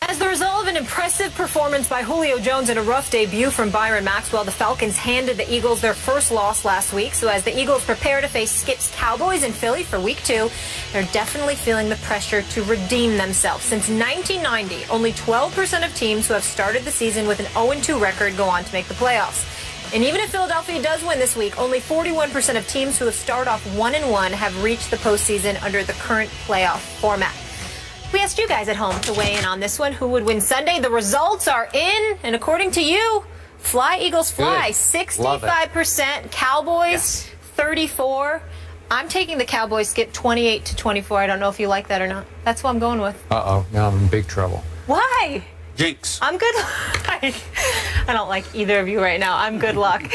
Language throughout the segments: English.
As the result of an impressive performance by Julio Jones and a rough debut from Byron Maxwell, the Falcons handed the Eagles their first loss last week. So as the Eagles prepare to face Skip's Cowboys in Philly for Week 2, they're definitely feeling the pressure to redeem themselves. Since 1990, only 12% of teams who have started the season with an 0-2 record go on to make the playoffs. And even if Philadelphia does win this week, only 41% of teams who have started off 1-1 have reached the postseason under the current playoff format. We asked you guys at home to weigh in on this one. Who would win Sunday? The results are in, and according to you, fly, Eagles, fly. 65%, Cowboys, 34%. I'm taking the Cowboys, Skip, 28-24. I don't know if you like that or not. That's what I'm going with. Uh-oh, now I'm in big trouble. Why? Jinx. I'm good. I don't like either of you right now. I'm good luck.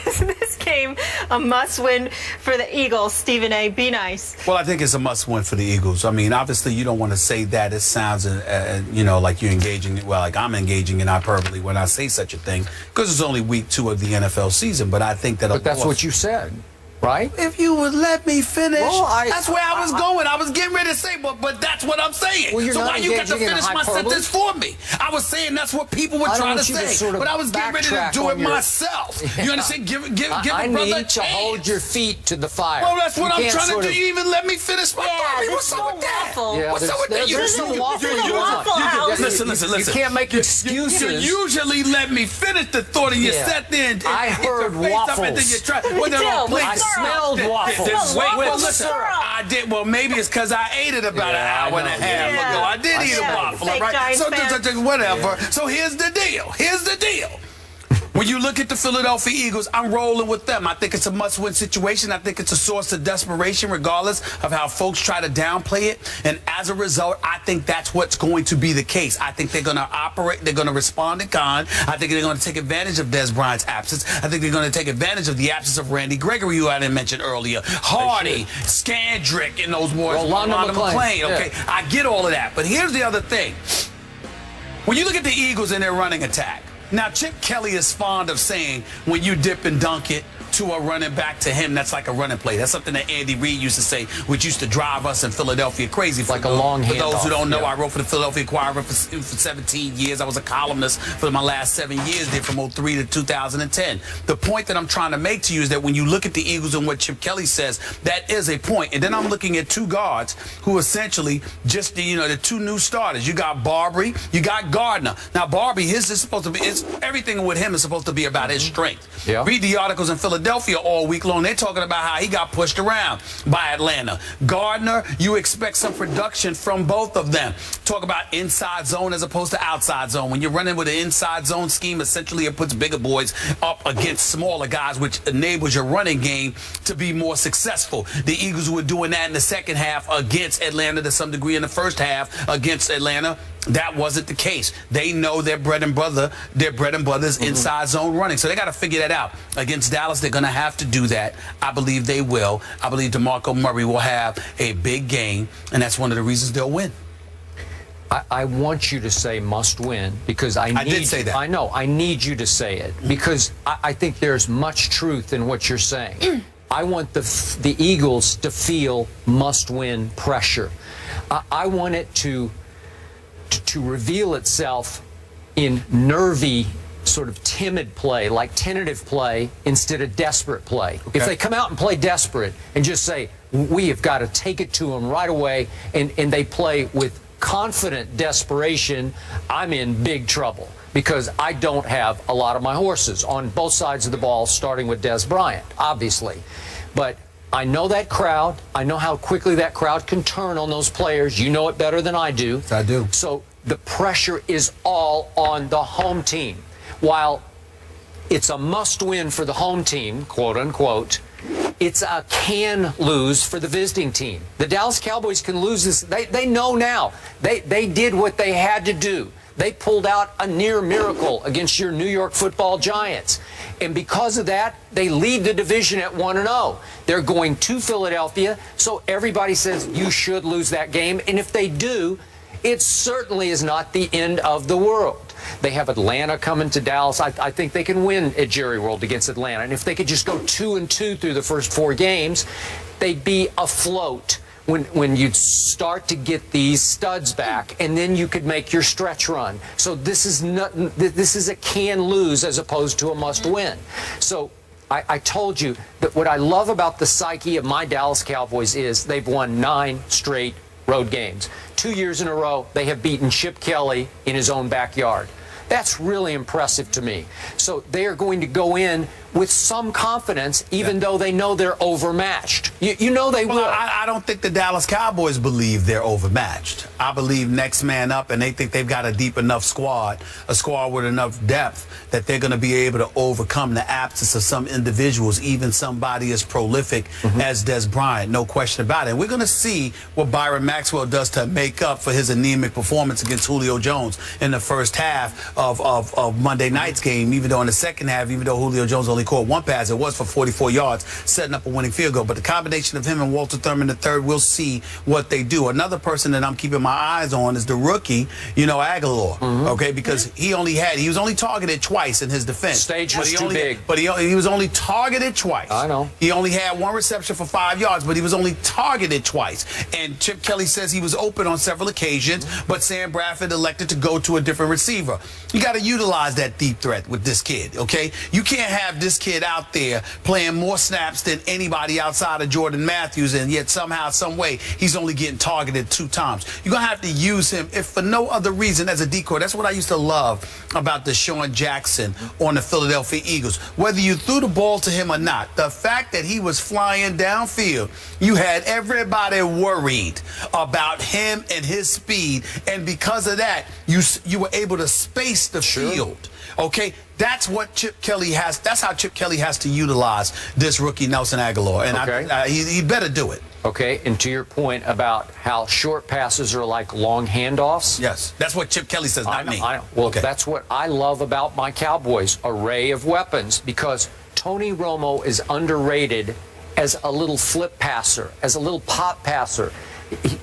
This game, a must-win for the Eagles. Stephen A., be nice. Well, I think it's a must-win for the Eagles. I mean, obviously, you don't want to say that. It sounds, like you're engaging, well, like I'm engaging in hyperbole when I say such a thing, because it's only week 2 of the NFL season. But I think that, but that's what you said, right? If you would let me finish, well, that's where I was going. I was getting ready to say, but that's what I'm saying. Well, so why you got to finish my sentence for me? I was saying that's what people were trying to say, but I was getting ready to do it myself. You understand? Give a brother I a need chance. to hold your feet to the fire. Well, that's what I'm trying to do. You even let me finish my thought. What's up with that? Yeah, what's up with that? There's no waffle. Listen. You can't make excuses. You usually let me finish the thought, and you sat there and I heard waffles. I smelled waffles. Well, listen, I did. Well, maybe it's because I ate it about an hour and a half ago. I did eat a waffle, all right? So, whatever. So here's the deal. When you look at the Philadelphia Eagles, I'm rolling with them. I think it's a must-win situation. I think it's a source of desperation, regardless of how folks try to downplay it. And as a result, I think that's what's going to be the case. I think they're going to operate. They're going to respond in kind. I think they're going to take advantage of Des Bryant's absence. I think they're going to take advantage of the absence of Randy Gregory, who I didn't mention earlier. Hardy, Scandrick, and those boys. Rolando McClain. Okay, I get all of that. But here's the other thing. When you look at the Eagles and their running attack, now, Chip Kelly is fond of saying when you dip and dunk it to a running back to him, that's like a running play. That's something that Andy Reid used to say, which used to drive us in Philadelphia crazy. Like a long handoff. For those who don't know, I wrote for the Philadelphia Inquirer for 17 years. I was a columnist for my last 7 years there from 2003 to 2010. The point that I'm trying to make to you is that when you look at the Eagles and what Chip Kelly says, that is a point. And then I'm looking at two guards who essentially just, the two new starters. You got Barbary, you got Gardner. Now, Barbary, his is supposed to be, everything with him is supposed to be about his strength. Yeah. Read the articles in Philadelphia all week long. They're talking about how he got pushed around by Atlanta. Gardner, you expect some production from both of them. Talk about inside zone as opposed to outside zone. When you're running with an inside zone scheme, essentially it puts bigger boys up against smaller guys, which enables your running game to be more successful. The Eagles were doing that in the second half against Atlanta, to some degree in the first half against Atlanta. That wasn't the case. They know their bread and butter is inside zone running. So they got to figure that out. Against Dallas, they're going to have to do that. I believe they will. I believe DeMarco Murray will have a big game, and that's one of the reasons they'll win. I want you to say must win because I did say that. I know. I need you to say it because I think there's much truth in what you're saying. I want the Eagles to feel must win pressure. I want it to reveal itself in nervy, sort of timid play, like tentative play instead of desperate play. Okay. If they come out and play desperate and just say, we have got to take it to them right away, and they play with confident desperation, I'm in big trouble because I don't have a lot of my horses on both sides of the ball, starting with Des Bryant, obviously. But I know that crowd. I know how quickly that crowd can turn on those players. You know it better than I do. I do. So the pressure is all on the home team. While it's a must-win for the home team, quote unquote, it's a can lose for the visiting team. The Dallas Cowboys can lose this. They know now. They did what they had to do. They pulled out a near miracle against your New York Football Giants. And because of that, they lead the division at 1-0. They're going to Philadelphia, so everybody says you should lose that game. And if they do, it certainly is not the end of the world. They have Atlanta coming to Dallas. I think they can win at Jerry World against Atlanta. And if they could just go 2-2 through the first 4 games, they'd be afloat when you start to get these studs back, and then you could make your stretch run. So this is a can lose as opposed to a must win. So I told you that what I love about the psyche of my Dallas Cowboys is they've won 9 straight road games. 2 years in a row, they have beaten Chip Kelly in his own backyard. That's really impressive to me. So they are going to go in with some confidence, even though they know they're overmatched. You know they will. I don't think the Dallas Cowboys believe they're overmatched. I believe next man up, and they think they've got a deep enough squad, a squad with enough depth, that they're going to be able to overcome the absence of some individuals, even somebody as prolific as Des Bryant, no question about it. And we're going to see what Byron Maxwell does to make up for his anemic performance against Julio Jones in the first half of Monday night's game, even though in the second half, even though Julio Jones only caught 1 pass, it was for 44 yards, setting up a winning field goal. But the combination of him and Walter Thurman III, we'll see what they do. Another person that I'm keeping my eyes on is the rookie, Aguilar, okay, because he was only targeted twice in his defense. Stage was too big. But he was only targeted twice. I know. He only had 1 reception for 5 yards, but he was only targeted twice. And Chip Kelly says he was open on several occasions, but Sam Bradford elected to go to a different receiver. You got to utilize that deep threat with this kid, okay? You can't have this kid out there playing more snaps than anybody outside of Jordan Matthews, and yet somehow, some way, he's only getting targeted 2 times. You're going to have to use him, if for no other reason, as a decoy. That's what I used to love about Deshaun Jackson on the Philadelphia Eagles. Whether you threw the ball to him or not, the fact that he was flying downfield, you had everybody worried about him and his speed, and because of that, you were able to space the field. Okay, that's what Chip Kelly has. That's how Chip Kelly has to utilize this rookie Nelson Aguilar, and he better do it. Okay, and to your point about how short passes are like long handoffs. Yes, that's what Chip Kelly says, not me. I know. Well, that's what I love about my Cowboys, array of weapons, because Tony Romo is underrated as a little flip passer, as a little pop passer.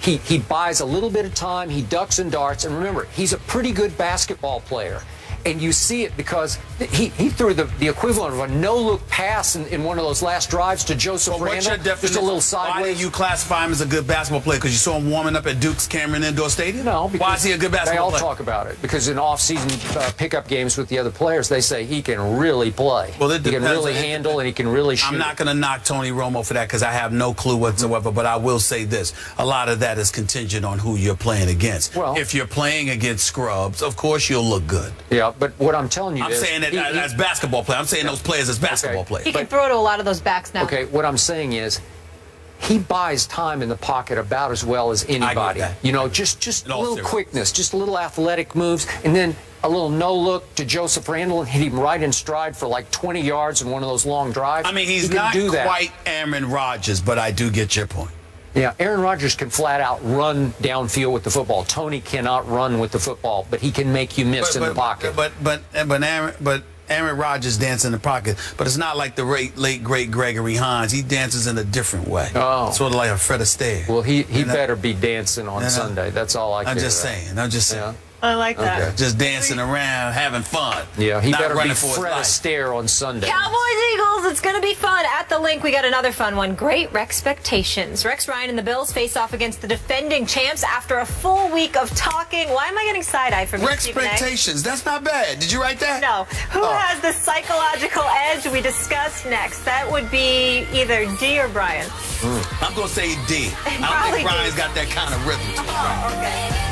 He buys a little bit of time, he ducks and darts, and remember, he's a pretty good basketball player. And you see it because he threw the equivalent of a no-look pass in one of those last drives to Joseph Randall, just a little sideways. Why do you classify him as a good basketball player? Because you saw him warming up at Duke's Cameron Indoor Stadium? No. Because why is he a good basketball player? They all talk about it. Because in off-season pickup games with the other players, they say he can really play. Well, he can really handle, and he can really shoot. I'm not going to knock Tony Romo for that because I have no clue whatsoever, but I will say this. A lot of that is contingent on who you're playing against. Well, if you're playing against scrubs, of course you'll look good. Yeah, but what I'm telling you is... I'm saying that as basketball players. I'm saying those players as basketball players. He can throw to a lot of those backs now. Okay, what I'm saying is he buys time in the pocket about as well as anybody. Just a little quickness, just a little athletic moves, and then a little no-look to Joseph Randall and hit him right in stride for like 20 yards in one of those long drives. I mean, he's not quite Aaron Rodgers, but I do get your point. Yeah, Aaron Rodgers can flat out run downfield with the football. Tony cannot run with the football, but he can make you miss in the pocket. But Aaron Rodgers dances in the pocket, but it's not like the late great Gregory Hines. He dances in a different way. Oh, sort of like a Fred Astaire. Well, he better be dancing on Sunday. That's all I care about. I'm just saying. I like that. Okay. Just dancing around, having fun. Yeah, he better be Fred Astaire on Sunday. Cowboys, Eagles, it's going to be fun. At the link, we got another fun one. Great Rexpectations. Rex Ryan and the Bills face off against the defending champs after a full week of talking. Why am I getting side-eye from you, Rexpectations, that's not bad. Did you write that? No. Who has the psychological edge? We discuss next. That would be either D or Brian. I'm going to say D. I don't think Brian's got that kind of rhythm. Oh, okay.